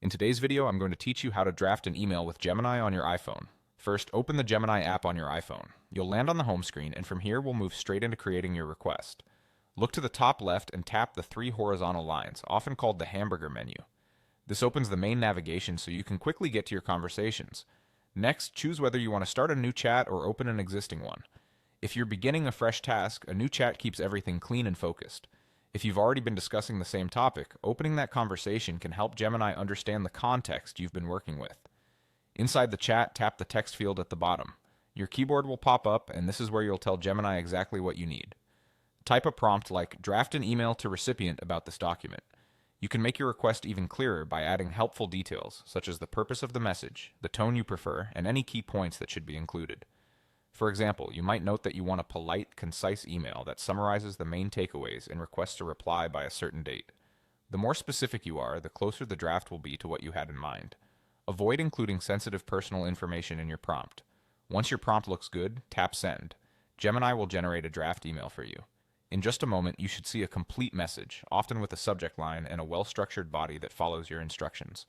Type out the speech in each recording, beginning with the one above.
In today's video, I'm going to teach you how to draft an email with Gemini on your iPhone. First, open the Gemini app on your iPhone. You'll land on the home screen, and from here, we'll move straight into creating your request. Look to the top left and tap the three horizontal lines, often called the hamburger menu. This opens the main navigation so you can quickly get to your conversations. Next, choose whether you want to start a new chat or open an existing one. If you're beginning a fresh task, a new chat keeps everything clean and focused. If you've already been discussing the same topic, opening that conversation can help Gemini understand the context you've been working with. Inside the chat, tap the text field at the bottom. Your keyboard will pop up, and this is where you'll tell Gemini exactly what you need. Type a prompt like, "Draft an email to recipient about this document." You can make your request even clearer by adding helpful details, such as the purpose of the message, the tone you prefer, and any key points that should be included. For example, you might note that you want a polite, concise email that summarizes the main takeaways and requests a reply by a certain date. The more specific you are, the closer the draft will be to what you had in mind. Avoid including sensitive personal information in your prompt. Once your prompt looks good, tap Send. Gemini will generate a draft email for you. In just a moment, you should see a complete message, often with a subject line and a well-structured body that follows your instructions.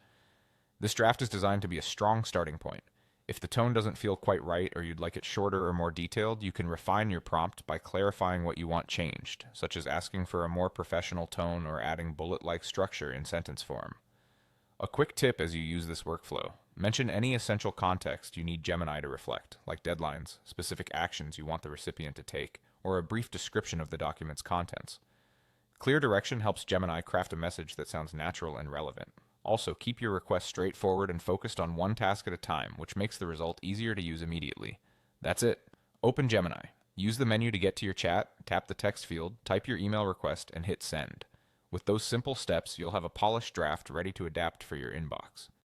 This draft is designed to be a strong starting point. If the tone doesn't feel quite right or you'd like it shorter or more detailed, you can refine your prompt by clarifying what you want changed, such as asking for a more professional tone or adding bullet-like structure in sentence form. A quick tip as you use this workflow: mention any essential context you need Gemini to reflect, like deadlines, specific actions you want the recipient to take, or a brief description of the document's contents. Clear direction helps Gemini craft a message that sounds natural and relevant. Also, keep your request straightforward and focused on one task at a time, which makes the result easier to use immediately. That's it. Open Gemini. Use the menu to get to your chat, tap the text field, type your email request, and hit Send. With those simple steps, you'll have a polished draft ready to adapt for your inbox.